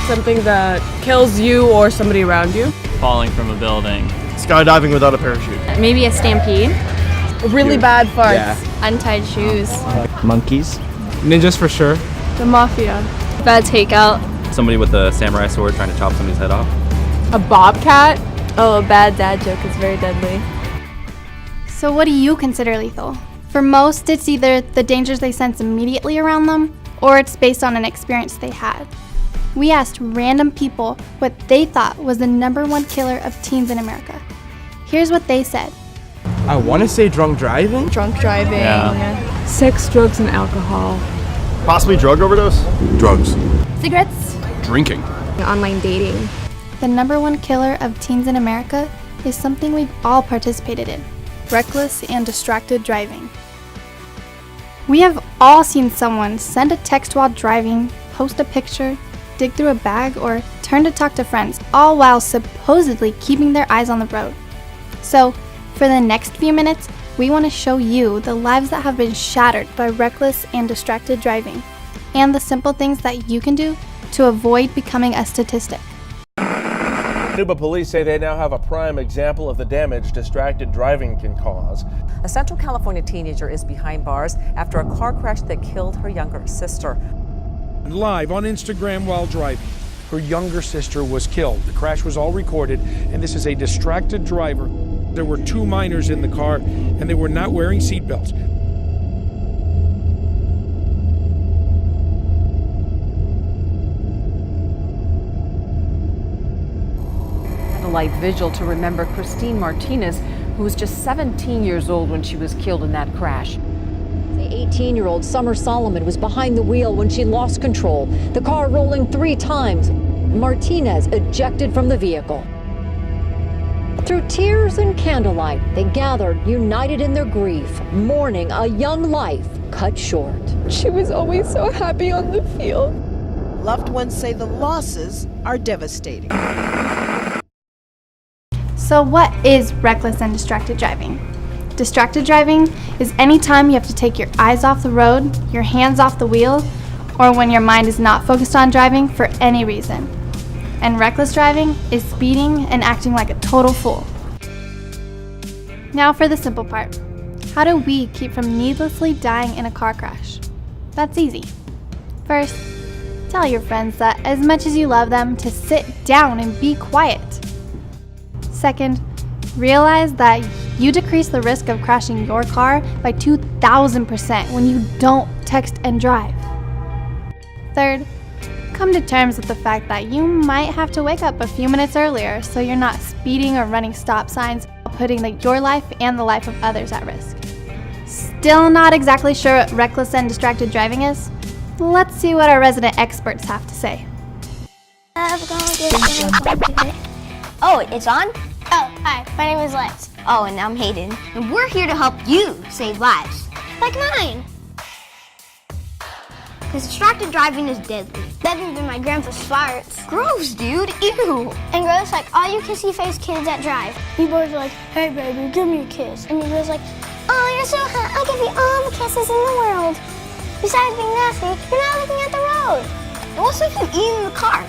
Something that kills you or somebody around you. Falling from a building. Skydiving without a parachute. Maybe a stampede. Really bad farts. Yeah. Untied shoes. Monkeys. Ninjas for sure. The mafia. Bad takeout. Somebody with a samurai sword trying to chop somebody's head off. A bobcat. Oh, a bad dad joke is very deadly. So what do you consider lethal? For most, it's either the dangers they sense immediately around them, or it's based on an experience they had. We asked random people what they thought was the #1 killer of teens in America. Here's what they said. I want to say drunk driving. Drunk driving. Yeah. Sex, drugs, and alcohol. Possibly drug overdose? Drugs. Cigarettes? Drinking. Online dating. The #1 killer of teens in America is something we've all participated in. Reckless and distracted driving. We have all seen someone send a text while driving, post a picture, dig through a bag, or turn to talk to friends, all while supposedly keeping their eyes on the road. So, for the next few minutes, we want to show you the lives that have been shattered by reckless and distracted driving, and the simple things that you can do to avoid becoming a statistic. Cuba police say they now have a prime example of the damage distracted driving can cause. A Central California teenager is behind bars after a car crash that killed her younger sister. Live on Instagram while driving, her younger sister was killed. The crash was all recorded, and this is a distracted driver. There were 2 minors in the car, and they were not wearing seatbelts. Life vigil to remember Christine Martinez, who was just 17 years old when she was killed in that crash. The 18-year-old Summer Solomon was behind the wheel when she lost control, the car rolling 3 times. Martinez ejected from the vehicle. Through tears and candlelight, they gathered, united in their grief, mourning a young life cut short. She was always so happy on the field. Loved ones say the losses are devastating. So what is reckless and distracted driving? Distracted driving is any time you have to take your eyes off the road, your hands off the wheel, or when your mind is not focused on driving for any reason. And reckless driving is speeding and acting like a total fool. Now for the simple part. How do we keep from needlessly dying in a car crash? That's easy. First, tell your friends that as much as you love them, to sit down and be quiet. Second, realize that you decrease the risk of crashing your car by 2,000% when you don't text and drive. Third, come to terms with the fact that you might have to wake up a few minutes earlier so you're not speeding or running stop signs, putting your life and the life of others at risk. Still not exactly sure what reckless and distracted driving is? Let's see what our resident experts have to say. Oh, it's on? Oh, hi, my name is Lex. Oh, and I'm Hayden. And we're here to help you save lives. Like mine. Because distracted driving is deadly. Better than my grandpa's farts. Gross, dude. Ew. And gross like all you kissy-faced kids that drive. You boys are like, hey, baby, give me a kiss. And you girls like, oh, you're so hot. I'll give you all the kisses in the world. Besides being nasty, you're not looking at the road. And what's if you eat in the car?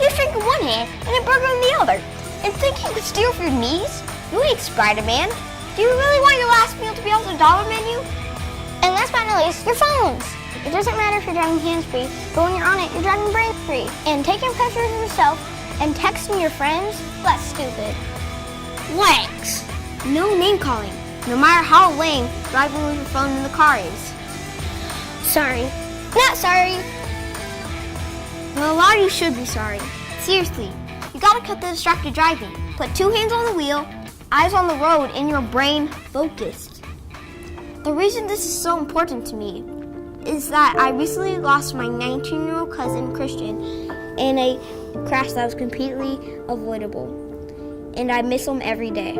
You drink in one hand and a burger in the other. And think you could steal with your knees? You ain't Spider-Man. Do you really want your last meal to be off the dollar menu? And last but not least, your phones. It doesn't matter if you're driving hands-free, but when you're on it, you're driving brain-free. And taking pictures of yourself and texting your friends, that's stupid. Lex, no name calling. No matter how lame driving with your phone in the car is. Sorry. Not sorry. Well, a lot of you should be sorry. Seriously. You gotta cut the distracted driving. Put 2 hands on the wheel, eyes on the road, and your brain focused. The reason this is so important to me is that I recently lost my 19-year-old cousin, Christian, in a crash that was completely avoidable. And I miss him every day.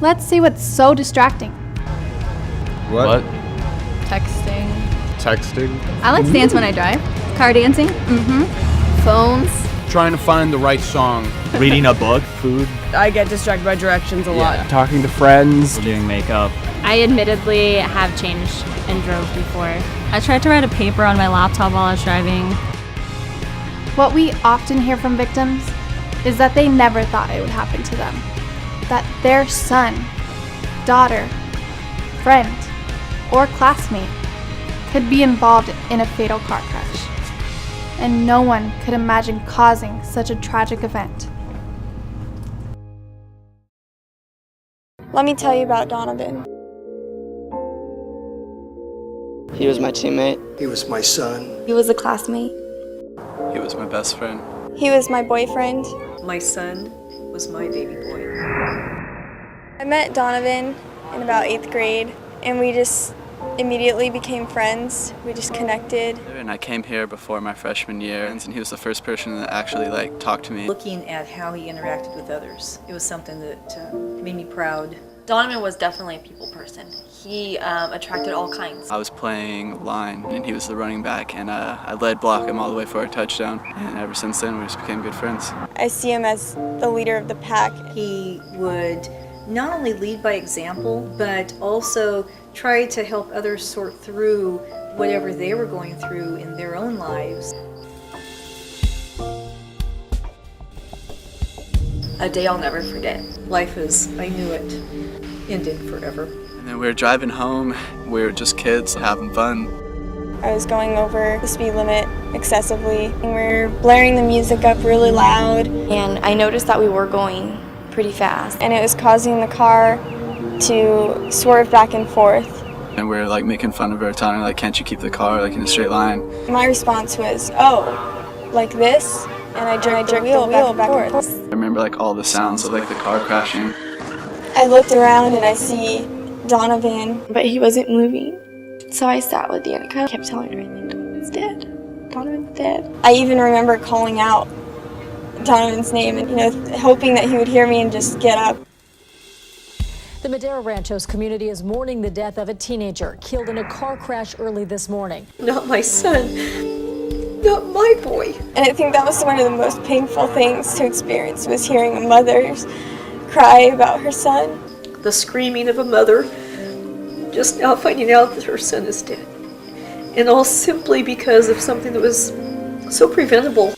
Let's see what's so distracting. What? Texting. Texting. I like to dance when I drive. Car dancing. Phones. trying to find the right song. Reading a book, food. I get distracted by directions a lot. Talking to friends. Doing makeup. I admittedly have changed and drove before. I tried to write a paper on my laptop while I was driving. What we often hear from victims is that they never thought it would happen to them. That their son, daughter, friend, or classmate could be involved in a fatal car crash. And no one could imagine causing such a tragic event. Let me tell you about Donovan. He was my teammate. He was my son. He was a classmate. He was my best friend. He was my boyfriend. My son was my baby boy. I met Donovan in about 8th grade, and we just immediately became friends. We just connected. And I came here before my freshman year, and he was the first person that actually talked to me. Looking at how he interacted with others, it was something that made me proud. Donovan was definitely a people person. He attracted all kinds. I was playing line, and he was the running back, and I led block him all the way for a touchdown. And ever since then, we just became good friends. I see him as the leader of the pack. He would not only lead by example, but also try to help others sort through whatever they were going through in their own lives. A day I'll never forget. Life as I knew it ended forever. And then we were driving home. We were just kids having fun. I was going over the speed limit excessively, and we were blaring the music up really loud. And I noticed that we were going pretty fast. And it was causing the car to swerve back and forth. And we were making fun of her, telling her can't you keep the car in a straight line? My response was, oh, like this? And I jerked the wheel back and forth. I remember all the sounds of the car crashing. I looked around and I see Donovan, but he wasn't moving. So I sat with Danica. I kept telling her, Donovan's dead. Donovan's dead. I even remember calling out Donovan's name and, hoping that he would hear me and just get up. The Madera Ranchos community is mourning the death of a teenager killed in a car crash early this morning. Not my son. Not my boy. And I think that was one of the most painful things to experience, was hearing a mother's cry about her son. The screaming of a mother, just now finding out that her son is dead. And all simply because of something that was so preventable.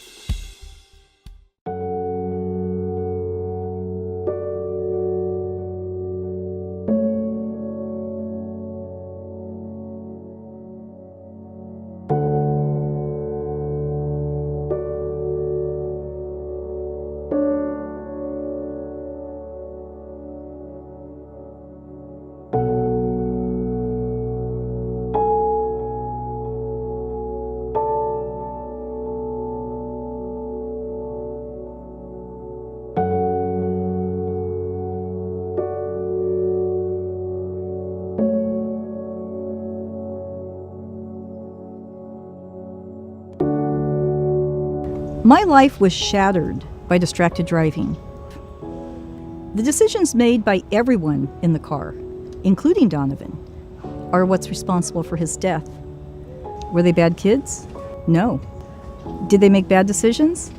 My life was shattered by distracted driving. The decisions made by everyone in the car, including Donovan, are what's responsible for his death. Were they bad kids? No. Did they make bad decisions?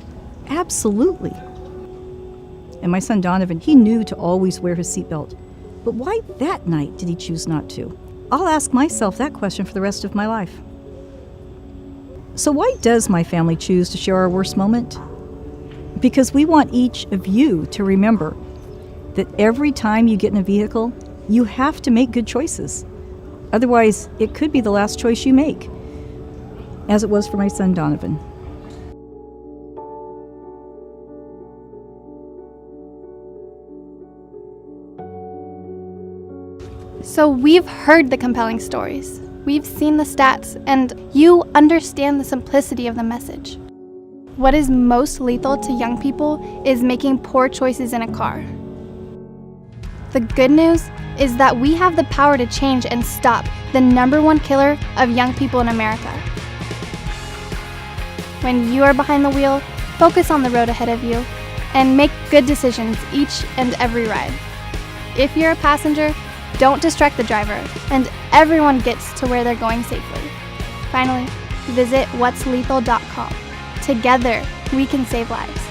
Absolutely. And my son Donovan, he knew to always wear his seatbelt. But why that night did he choose not to? I'll ask myself that question for the rest of my life. So why does my family choose to share our worst moment? Because we want each of you to remember that every time you get in a vehicle, you have to make good choices. Otherwise, it could be the last choice you make, as it was for my son Donovan. So we've heard the compelling stories. We've seen the stats, and you understand the simplicity of the message. What is most lethal to young people is making poor choices in a car. The good news is that we have the power to change and stop the #1 killer of young people in America. When you are behind the wheel, focus on the road ahead of you and make good decisions each and every ride. If you're a passenger, don't distract the driver, and everyone gets to where they're going safely. Finally, visit whatslethal.com. Together, we can save lives.